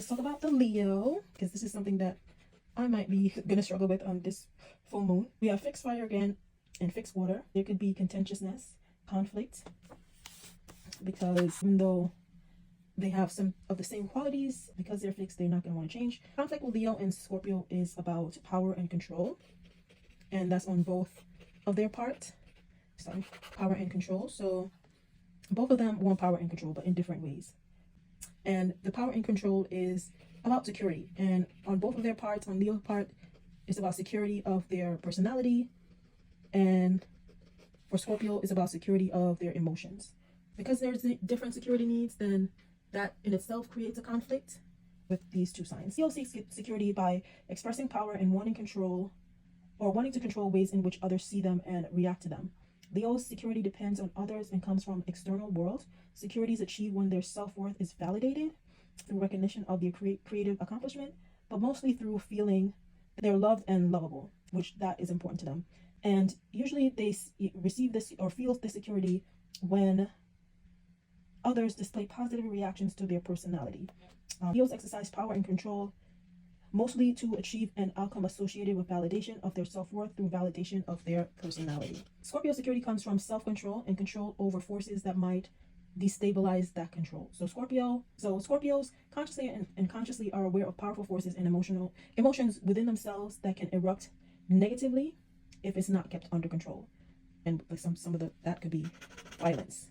Let's talk about the Leo, because this is something that I might be going to struggle with on this full moon. We have fixed fire again and fixed water. There could be contentiousness, conflict, because even though they have some of the same qualities, because they're fixed, they're not going to want to change. Conflict with Leo and Scorpio is about power and control, and that's on both of their part. So power and control. So both of them want power and control, but in different ways. And the power and control is about security, and on both of their parts, on Leo's part, it's about security of their personality, and for Scorpio, it's about security of their emotions. Because there's different security needs, then that in itself creates a conflict with these two signs. Leo seeks security by expressing power and wanting control, or wanting to control ways in which others see them and react to them. Leo's security depends on others and comes from external world. Security is achieved when their self-worth is validated through recognition of their creative accomplishment, but mostly through feeling they're loved and lovable, which that is important to them. And usually they receive this or feel this security when others display positive reactions to their personality. Leos exercise power and control mostly to achieve an outcome associated with validation of their self-worth through validation of their personality. Scorpio security comes from self-control and control over forces that might destabilize that control. So Scorpios consciously and unconsciously are aware of powerful forces and emotions within themselves that can erupt negatively if it's not kept under control. And like some of that could be violence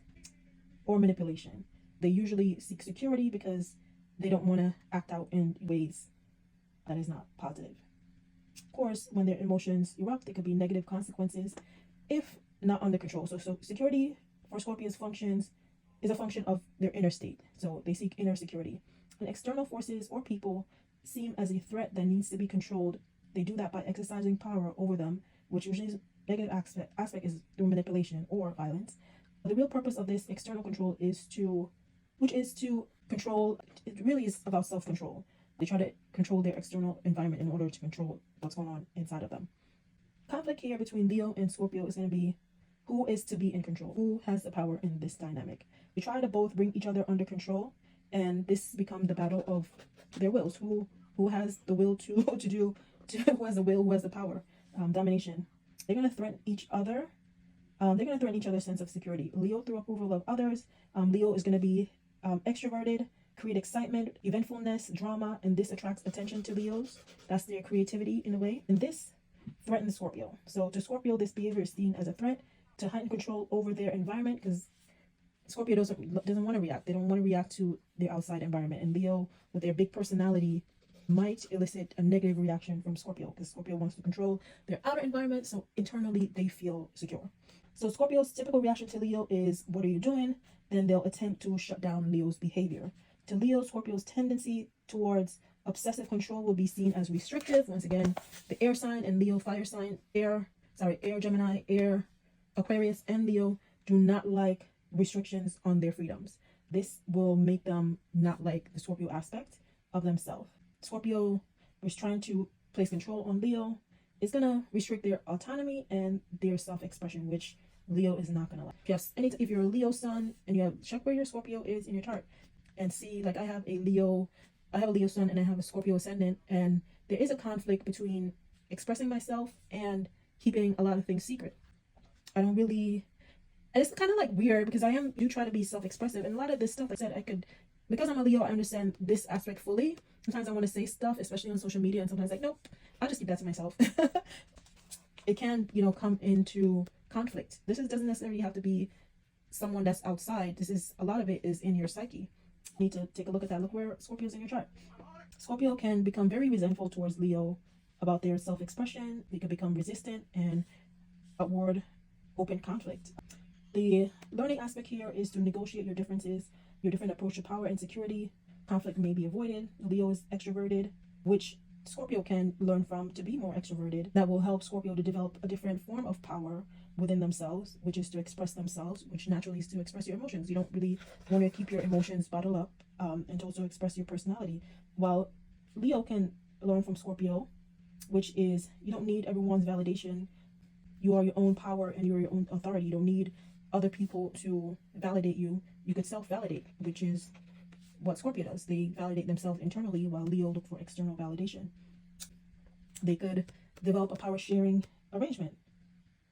or manipulation. They usually seek security because they don't want to act out in ways that is not positive. Of course, when their emotions erupt, there could be negative consequences if not under control. So security for Scorpios is a function of their inner state. So they seek inner security. When external forces or people seem as a threat that needs to be controlled, they do that by exercising power over them, which usually is negative aspect is through manipulation or violence. But the real purpose of this external control is to control. It really is about self-control. They try to control their external environment in order to control what's going on inside of them. Conflict here between Leo and Scorpio is going to be who is to be in control, who has the power in this dynamic. We try to both bring each other under control, and this becomes the battle of their wills. Who has the will to do, who has the will, who has the power, domination. They're going to threaten each other. They're going to threaten each other's sense of security. Leo through approval of others. Leo is going to be extroverted, create excitement, eventfulness, drama, and this attracts attention to Leos. That's their creativity in a way. And this threatens Scorpio. So to Scorpio, this behavior is seen as a threat to heighten control over their environment, because Scorpio doesn't want to react. They don't want to react to their outside environment. And Leo, with their big personality, might elicit a negative reaction from Scorpio, because Scorpio wants to control their outer environment, so internally they feel secure. So Scorpio's typical reaction to Leo is, what are you doing? Then they'll attempt to shut down Leo's behavior. To Leo, Scorpio's tendency towards obsessive control will be seen as restrictive. Once again, the air sign and Leo fire sign, air Gemini, air Aquarius, and Leo do not like restrictions on their freedoms. This will make them not like the Scorpio aspect of themselves. Scorpio is trying to place control on Leo. It's going to restrict their autonomy and their self-expression, which Leo is not going to like. Yes, if you're a Leo sun and you have, check where your Scorpio is in your chart and see, like I have a Leo sun and I have a Scorpio ascendant, and there is a conflict between expressing myself and keeping a lot of things secret. I don't really, and it's kind of like weird because I do try to be self-expressive, and a lot of this stuff I said because I'm a Leo, I understand this aspect fully. Sometimes I want to say stuff, especially on social media, and sometimes like, nope, I'll just keep that to myself. It can, come into conflict. This doesn't necessarily have to be someone that's outside. A lot of it is in your psyche. You need to take a look at that. Look where Scorpio's in your chart. Scorpio can become very resentful towards Leo about their self-expression. They could become resistant and upward open conflict. The learning aspect here is to negotiate your differences, your different approach to power and security. Conflict may be avoided. Leo is extroverted, which Scorpio can learn from to be more extroverted. That will help Scorpio to develop a different form of power within themselves, which is to express themselves, which naturally is to express your emotions. You don't really want to keep your emotions bottled up, and to also express your personality. While Leo can learn from Scorpio, which is you don't need everyone's validation. You are your own power and you're your own authority. You don't need other people to validate you. You could self-validate, which is what Scorpio does. They validate themselves internally, while Leo look for external validation. They could develop a power sharing arrangement.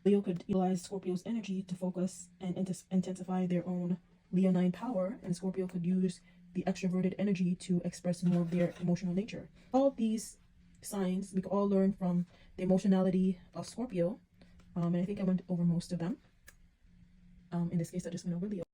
Leo could utilize Scorpio's energy to focus and intensify their own Leonine power, and Scorpio could use the extroverted energy to express more of their emotional nature. All these signs we can all learn from the emotionality of Scorpio, and I think I went over most of them. In this case, I just went over Leo.